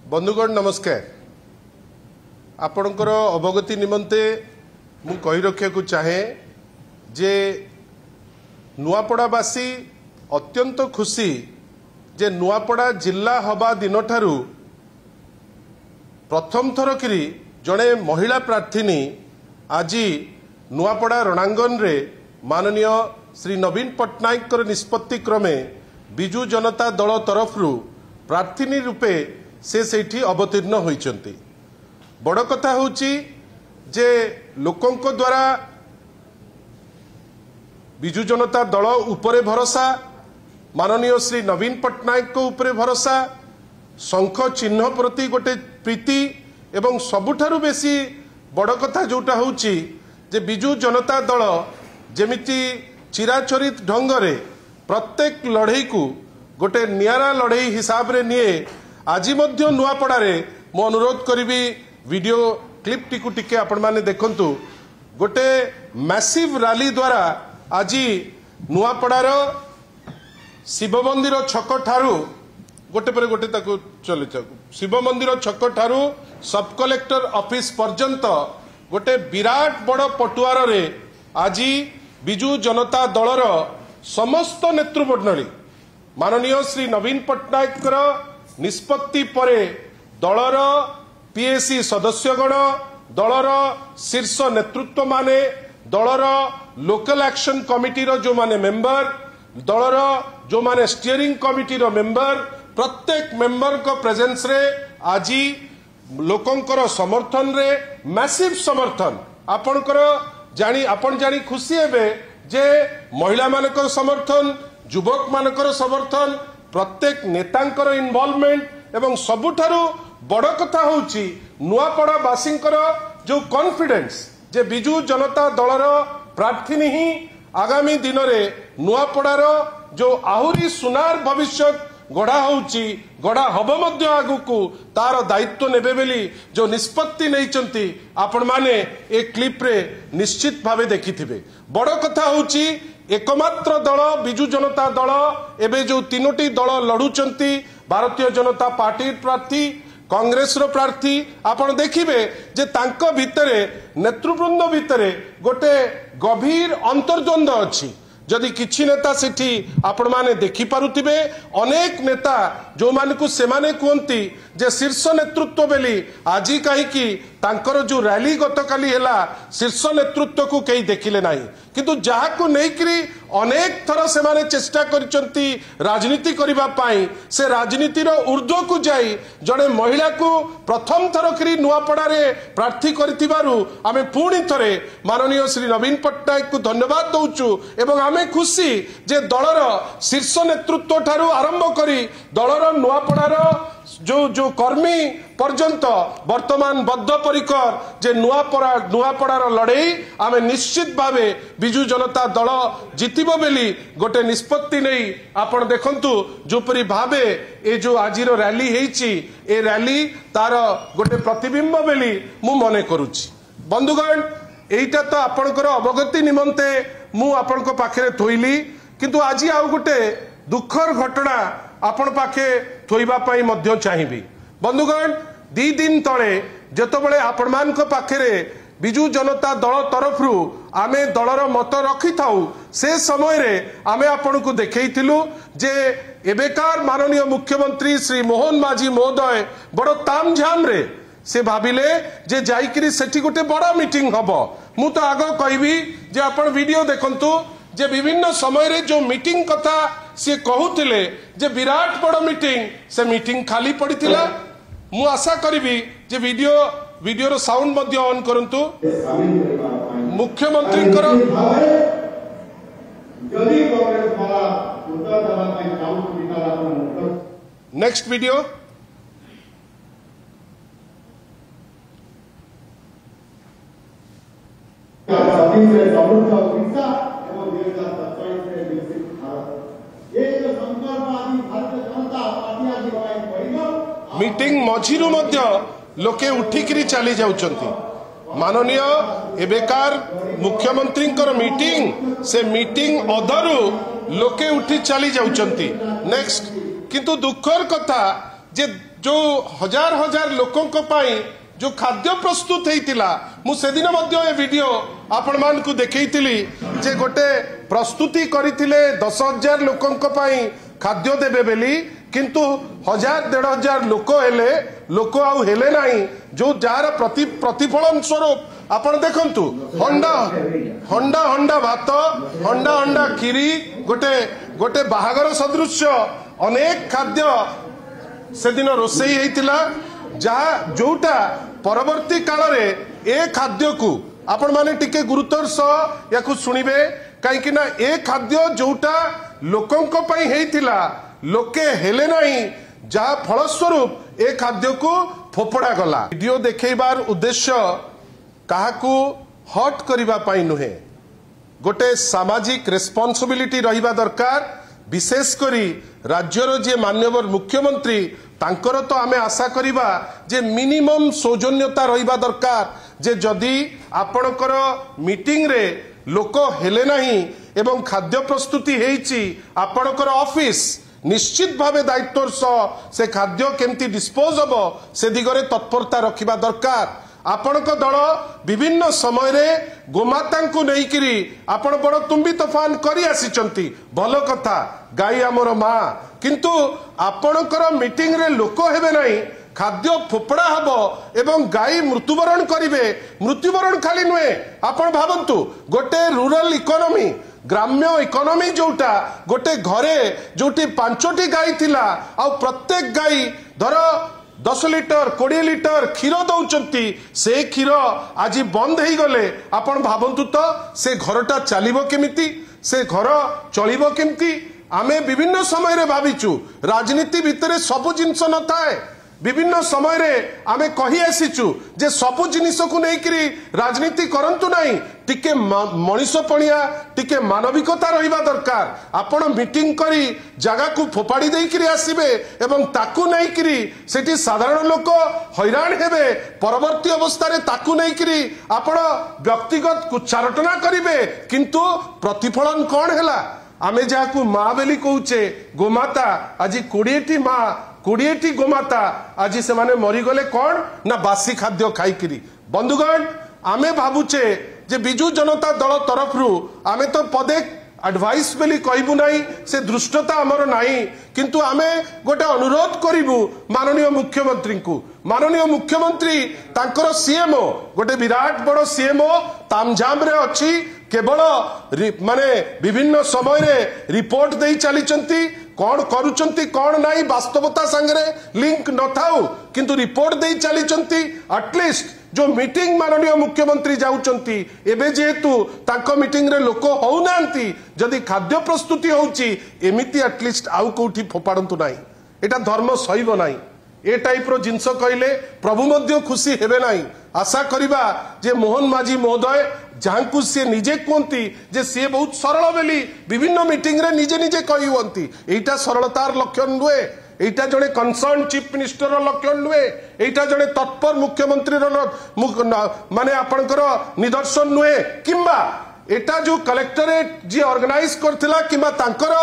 बंधुगण नमस्कार। आपणकर अवगति निमंते मु कही रखा को चाहे जे नुआपड़ावासी अत्यंत खुशी जे नुआपड़ा जिला हवा दिन ठारू प्रथम थर करी जड़े महिला प्रार्थीनी आज नुआपड़ा रणांगन रे माननीय श्री नवीन पट्टनायक निष्पत्ति क्रमे बिजु जनता दल तरफरु प्रार्थीनी रूपे से सेठी अवतीर्ण होइचंती। बड़ कथा होची जे लोकंक द्वारा बिजु जनता दल उपरे भरोसा, माननीय श्री नवीन पट्टनायक को उपरे भरोसा, शंख चिन्ह प्रति गोटे प्रीति एवं सबुठारु बेसी बड़ कथा जोटा होची जे बिजु जनता दल जेमिति चिराचरित ढंगरे प्रत्येक लड़ई को गोटे नियारा लड़ई हिसाब रे निये आज मध्य नुआपड़ारे मो अनुरोध करी वीडियो क्लिप टिकु टिके आपण माने देखंतु। गोटे मैसिव रैली द्वारा आज नुआपड़ार शिव मंदिर छक ठारू गोटे पर गोटे ताकू चली शिव मंदिर छक ठारू सब कलेक्टर ऑफिस पर्यंत गोटे विराट बड़ पटुआर रे आज बिजु जनता दलर समस्त नेतृमंडली माननीय श्री नवीन पट्टनायक निष्पत्ति परे दलर पीएसी सदस्यगण, दलर शीर्ष नेतृत्व माने, दलर लोकल एक्शन कमिटी जो माने मेंबर, दलर जो माने स्टीयरिंग कमिटी मेंबर, प्रत्येक मेंबर को प्रेजेंस रे आज लोकंकर समर्थन रे मैसिव समर्थन आपण जानी खुशी हेबे जे महिला मानकर समर्थन, युवक मानकर समर्थन, प्रत्येक नेतांकर इन्वॉल्वमेंट एवं सबुठारु बड़ कथा होची नुआपड़ा वासींकर जो कॉन्फिडेंस जे बिजु जनता दलर प्रार्थीनी ही आगामी दिन रे नुआपड़ार जो आहुरी सुनार भविष्य गढ़ा होची गढ़ा हब मध्य आगुकू तार दायित्व नेबे बेली जो निष्पत्ति नैचंती आपण माने ए क्लिप रे निश्चित भावे देखिथिबे। बड़ कथा होची एकमात्र दल बिजु जनता दल एबे जो तीनोटी दल लड़ुचंती भारतीय जनता पार्टी प्रार्थी, कांग्रेस रो प्रार्थी आपण देखिबे जे तांको भितरे नेतृवृंद भितरे गोटे गभीर अंतर्द्वंद अछि। जदि किछि नेता सेठी आपण माने देखि पारुतिबे अनेक नेता जो मानकु सेमाने कहंती जे शीर्ष नेतृत्व बेली आज कहीं तांकर जो रैली गतकाली हेला शीर्ष नेतृत्व को कहीं देखिले नाही, किंतु जहाँ को नेकरी अनेक थर से माने चेष्टा करिसंती राजनीति करिबा पाई से राजनीतिर ऊर्ध्व को जाई जड़े महिला को प्रथम थर करी नुआपड़ा रे प्रार्थी करिथिबारु आमे पुणी थरे माननीय श्री नवीन पट्टनायक को धन्यवाद दउचु एवं आमे खुशी जे दलर शीर्ष नेतृत्व ठारू आरंभ करी दलर नुआपड़ार जो कर्मी पर्यंत वर्तमान बद्धपरिकर जे नुआपड़ार लड़ई आमे निश्चित भावे बिजु जनता दल जितिबो बेली गोटे निष्पत्ति नहीं आपण देखंतु जोपरी भावे ए जो आजिर रैली हेची ए रैली तार गोटे प्रतिबिंब बेली मु मने करूची। बंधुगण एइटा तो आपणकर अवगति निमंते मु आपणको पाखरे थोइली, किंतु आज आउ गोटे दुखर घटना आपण पाखे थोइबा पाई मध्य चाहिबी। बंधुगण 2 दिन तले जेतबेले आपण मानक पाखरे बिजु जनता दल तरफरु आमे दलर मत रखी थाउ से समय रे आमे आपण को देखैथिलु जे एबेकार माननीय मुख्यमंत्री श्री मोहन माझी महोदय बड़ तामझाम रे से भाबिले जे जाइकरी सेठी गोटे बड़ा मीटिंग हबो। मु तो आगो कहबी जे आपण वीडियो देखंतु जे विभिन्न समय रे जो मीटिंग कथा से कहूतिले जे विराट बड़ मीटिंग से मीटिंग खाली पड़ीथिला। मु आशा करिबी जे वीडियो रो साउंड मध्य ऑन करंतु। मुख्यमंत्री नेक्स्ट वीडियो मीटिंग मझिरु मध्य लोके उठिकरी चली जाउचंती। माननीय एबेकार मुख्यमंत्री मीटिंग से मीटिंग अधरु लोके उठी चली जाउचंती। नेक्स्ट किंतु दुखर कथा जे जो हजार हजार लोकों जो खाद्य प्रस्तुत होता मु सेदिन ए वीडियो आपण मान को देखैतिली जे गोटे प्रस्तुति करथिले 10,000 लोकों खाद्य देबे बेली किंतु 1,000-1,500 लोक हेले लोक आउ हेले नाही जो जार प्रतिफलन स्वरूप आपण देखंतु हंडा हंडा हंडा भात हंडा हंडा खीरी गोटे गोटे बाहागर सदृश अनेक खाद्य सेदिन रोसई होइतिला जहा जोटा परवर्ती काल रे ए खाद्य को आपण माने टिके गुरुतर सह याकु सुनिबे काईकि ना ए खाद्य जोटा लोकों को पई हेइतिला लोके हेले नाही जहा फलस्वरूप ए खाद्य को फोपड़ा गला वीडियो देखैबार उद्देश्य काहाकू हट करिबा पई नुहे गोटे सामाजिक रेस्पॉन्सिबिलिटी रहिबा दरकार विशेष करी राज्यर जे माननीय मुख्यमंत्री तांकर तो आमे आशा करिबा जे मिनिमम सौजन्यता रहिबा दरकार जे जदि आपणकर मीटिंग रे लोक हेले नाही एवं खाद्य प्रस्तुति हेइची आपणकर ऑफिस निश्चित भावे दायित्वर सह से खाद्य केमती डिस्पोज हबो से दिगरे तत्परता रखिबा दरकार आपणक दल विभिन्न समय रे गोमाता को नहींकरी आपण बड़ तुम्बी तोफान करी आसीचंती भल कथा गाई आमर माँ किंतु आपणकर मीटिंग रे लोक हेबे नाही खाद्य फोपड़ा हबो एवं गाई मृत्युवरण करिवे मृत्युवरण खाली नुहे आपण भावंतु गोटे रूरल इकोनॉमी ग्राम्य इकोनॉमी जोटा गोटे घरे जोटी 5टी गाई थिला आ प्रत्येक गाई धर 10 लिटर 20 लिटर क्षीर दौचंती से क्षीर आज बंद हो गले आपण भावंतु तो से घरटा चलिबो केमिति से घर चलिबो केमिति आमे विभिन्न समय रे भाविचु राजनीति भितरे सबु जिंस न थाए विभिन्न समय रे आमे कहि आसीचु जे सबु जिनिस को नेकरी राजनीति करंतु नाही टिके मनीष पणिया टिके मानविकता रहिबा दरकार आपण मीटिंग करी जगह को फोपाड़ी देकरी आसीबे एवं ताकू नेकरी सेठी साधारण लोक हैरान हेबे परवर्ती अवस्था रे ताकू नेकरी आपण व्यक्तिगत उच्चारटना करिवे किंतु प्रतिफलन कोन हैला आमे जाकू माँ बेली कहूचे गोमाता आज 20टी माँ 20टी गोमाता आज से माने मरीगले कौन ना बासी खाद्य खाईकरी बंधुगण आमे भावुचे जे बिजु जनता दल तरफ रु आमे तो पदे एडवाइस बेली कहबू नाही से दृष्टता आमर नाही किंतु आमे गोटे अनुरोध करिबू माननीय मुख्यमंत्री को माननीय मुख्यमंत्री तांकर सीएमओ गोटे विराट बड़ सीएमओ तामझाम रे अछि केवल माने विभिन्न समय रे रिपोर्ट दे चली कौन करुचंती कौन नहीं वास्तवता संगे लिंक न थाउ किंतु रिपोर्ट दे चली एटलिस्ट जो मीटिंग माननीय मुख्यमंत्री जाउचंती एबे जेतु तांको मीटिंग रे लोक होउ नांती जदि खाद्य प्रस्तुति होउची एमिति एटलिस्ट आउ कोठी फोपाडंतु नाही एटा धर्म सहीब नाही ए टाइप रो जिंस कहले प्रभु मध्य खुशी हेबे नाही आशा करिबा जे मोहन माझी महोदय जहां सी निजे कहती जे सी बहुत सरल बेली विभिन्न मीटिंग रे निजे निजे कहती एटा सरलतार लक्षण नुहे एटा जड़े कंसर्न चीफ मिनिस्टर लक्षण नुहे एटा जड़े तत्पर मुख्यमंत्री माने आपणकर निदर्शन नुहे किंबा एटा जो कलेक्टरेट जी ऑर्गेनाइज करथिला किंबा तांकर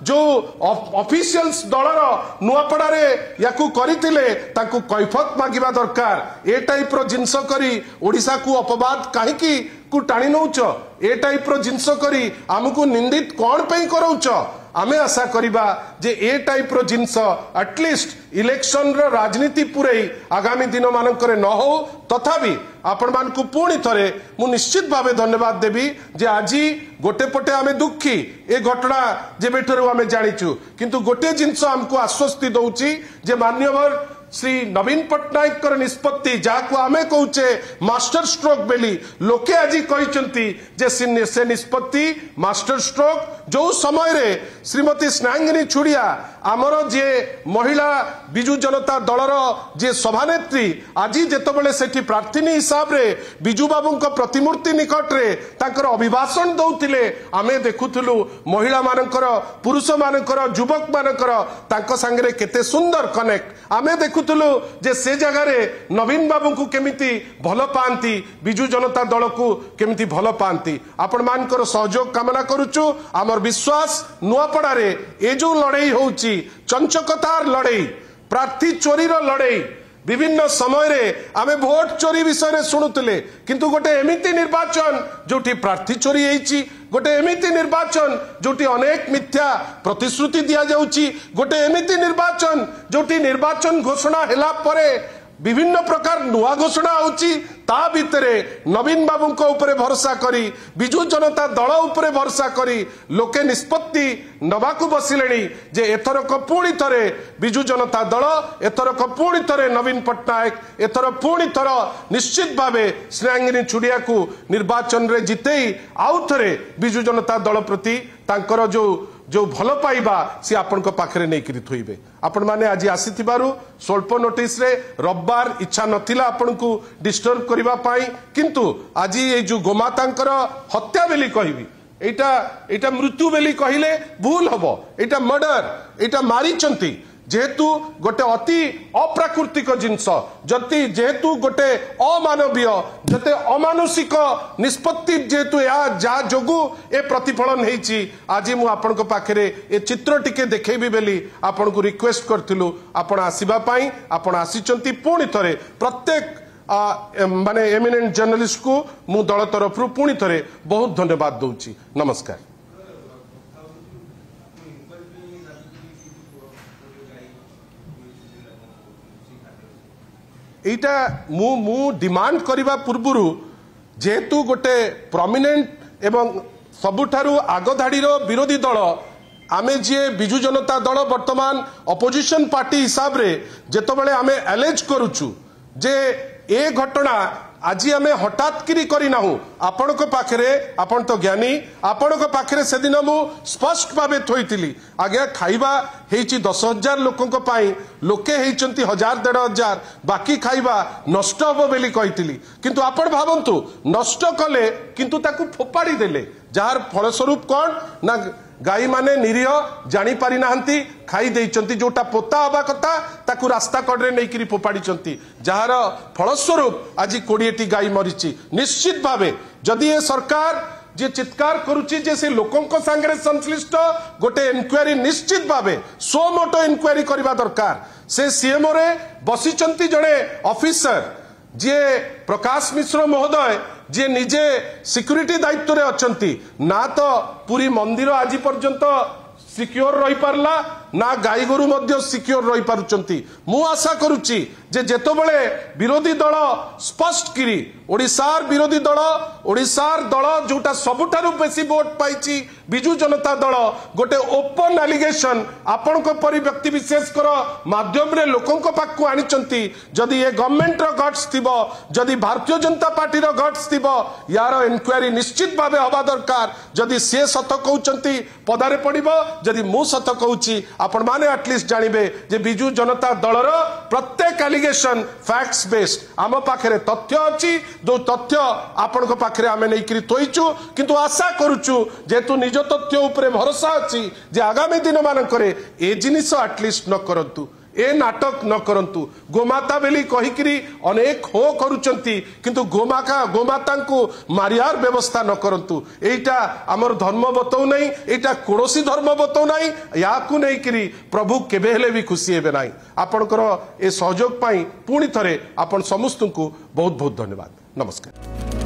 जो ऑफिशियल्स दलर नुआपड़ा रे याकू करिथिले ताकू कैफत मागिबा दरकार ए टाइप रो जिंस करी ओडिसा को अपवाद काहेकी को टाणी नौच ए टाइप रो जिंस करी आमको निंदित कौन पे करौच आमे आशा करिबा जे ए टाइप रो जिंस एटलिस्ट इलेक्शन रो राजनीति पुरई आगामी दिन मानकरे न हो तथापि आपण मान को पुणी थरे मु निश्चित भावे धन्यवाद देबी जे आजी गोटे पटे आमे दुखी ए घटना जे बेठरू आमे जानिचु किंतु गोटे जिंस हमको आश्वस्ति दउची जे मान्यवर श्री नवीन पट्टनायक निष्पत्ति जाकु आमे कहूचे मास्टर स्ट्रोक बेली लोके आज कहते जे से निष्पत्ति मास्टर स्ट्रोक जो समय रे श्रीमती स्नेहांगिनी छुड़िया आमर जे महिला बिजु जनता दलर जे सभानेत्री आज जेतबेले सेठी प्रार्थी हिसाब रे बिजु बाबू प्रतिमूर्ति निकट रे तांकर अभिभाषण दउथिले आमे देखुथुलु महिला मानकर पुरुष मानकर युवक मानकर तांको संगे केते सुंदर कनेक्ट आमे देखुथुलु जे से जगह रे नवीन बाबू को केमिति भल पांती बिजु जनता दल को केमिति भल पांती आपण मानकर सहयोग कामना करूचु आमर विश्वास नुआपड़ा रे ए जो लड़ाई होउची चंचकतार लड़ाई प्रार्थी चोरीर लड़ई विभिन्न समय रे आमे भोट चोरी विषय रे शुणुतले किंतु गोटे एमिति निर्वाचन जोटी प्रार्थी चोरी होईची गोटे एमिति निर्वाचन जोटी अनेक मिथ्या प्रतिश्रुति दिया जाउची गोटे एमिति निर्वाचन जोटी निर्वाचन घोषणा हेला परे विभिन्न प्रकार नुआ घोषणा होची ता भितरे नवीन बाबू उपरे भरोसा करी बिजु जनता दल उपरे भरोसा करी लोके निष्पत्ति नबाकू बसिलेनी जे एथरक पुणी थरे बिजु जनता दल एथरक पुणी थरे नवीन पट्टनायक एथर पुणी थर निश्चित भावे स्नेहांगिनी छुड़िया को निर्वाचन रे जितेई आउ थरे बिजु जनता दल प्रति तांकर जो भल पाइबा सी आपण पाखरे नहीं करी थोइबे आपण माने आज आसीथिबारु स्वल्प नोटिस रे रविवार इच्छा नथिला आपण को डिस्टर्ब करिबा पाई किंतु आज ये जो गोमातांकर हत्या बेली कहबी एटा मृत्यु बेली कहिले भूल हबो एटा मर्डर एटा मारिचंती जेहेतु गोटे अति अप्राकृतिक जिनस जति जेहेतु गोटे अमानवीय जते अमानुषिक निष्पत्ति जेहेतु जा जोगु ए प्रतिफलन हेची आज मु आपण पाखरे ए चित्र टिके देखेबी बेली आपण को रिक्वेस्ट करथिलु आपण आसीबा पई आपण आसीचंती पुणी थरे प्रत्येक माने एमिनेंट जर्नलिस्ट को मु दल तरफ पुणी थरे बहुत धन्यवाद दउची नमस्कार। एटा मु डिमांड करिबा पूर्वरु जेहेतु गोटे प्रोमिनेंट एवं सबुठारु आगधाड़ी विरोधी दल आमे जे बिजु जनता दल वर्तमान अपोजिशन पार्टी हिसाब रे जेतबेले आमे एलेज करूचु जे ए घटना आज आमे हठात किरी करी नाहु आपण पाखरे आपण तो ज्ञानी आपण पाखरे से दिन मु स्पष्ट भावे थोइतिली आगे खाइबा हेची 10,000 लोकंक पाई लोके हेचंती 1,000-1,500 बाकी खाइबा नष्ट हबो बेली कहितिली किंतु आपण भावंतु नष्ट कले किंतु ताकू फोपाड़ी देले जार फलस्वरूप कौन ना गाई माने निरीह जानी पारि नाहंती खाई देइचंती जोटा पोता हबा कथा ताकू रास्ता कड़े नहीं करी फोपाड़ी जार फलस्वरूप आज 20टी गाई मरीची निश्चित भावे जदि ये सरकार जे चित्कार करुची जे से लोकंक संगे संश्लिष्ट गोटे इनक्वारी निश्चित भावे सो मोटो इनक्वारी करबा दरकार से सीएमओ रे बसिचंती जड़े ऑफिसर जे प्रकाश मिश्र महोदय जे निजे सिक्यूरिटी दायित्व रे अछंती ना तो पूरी मंदिर आज पर्यंत सिक्योर रही पारला ना गाई गोरु मध्य सिक्योर रही पारुचंती मु आशा करुची जे जेतबेले विरोधी दल स्पष्ट किरी ओडिसार विरोधी दल ओडिसार दल जोटा सबुठारु बेसी वोट पाइची बिजु जनता दल गोटे ओपन एलिगेशन आपण को परि व्यक्ति विशेष कर माध्यम रे लोकन को पाक को आनिचंती जदि ये गवर्नमेंट रो गट्स थिबो जदि भारतीय जनता पार्टी रो गट्स थिबो यार इनक्वारी निश्चित भावे हबा दरकार जदि से सत कहउचंती पदारे पड़िबो जदि मु सत कहउची आपण माने एटलिस्ट जानिबे जे बिजु जनता दल रो प्रत्येक एलिगेशन फैक्ट्स बेस्ड आम पाखरे तथ्य अछि जो तथ्य आपण को पाखरे आमे नै करी तोइचु किंतु आशा करूचु जेतु निज तथ्य उपरे भरोसा अछि जे आगामी दिन मानकरे ए जिनिस एटलिस्ट न करंतु ए नाटक न करंतु गोमाता बेली कहिकरी अनेक हो करूचंती किंतु गोमाता को मारियार व्यवस्था न करंतु एटा हमर धर्म बतौ नहीं एटा कोनोसी धर्म बतौ नहीं या को नहीं करी प्रभु केबे हेले भी खुशी हेबे नहीं आपनकर ए सहयोग पाई पुणी थरे आपन समस्त को बहुत बहुत धन्यवाद नमस्कार।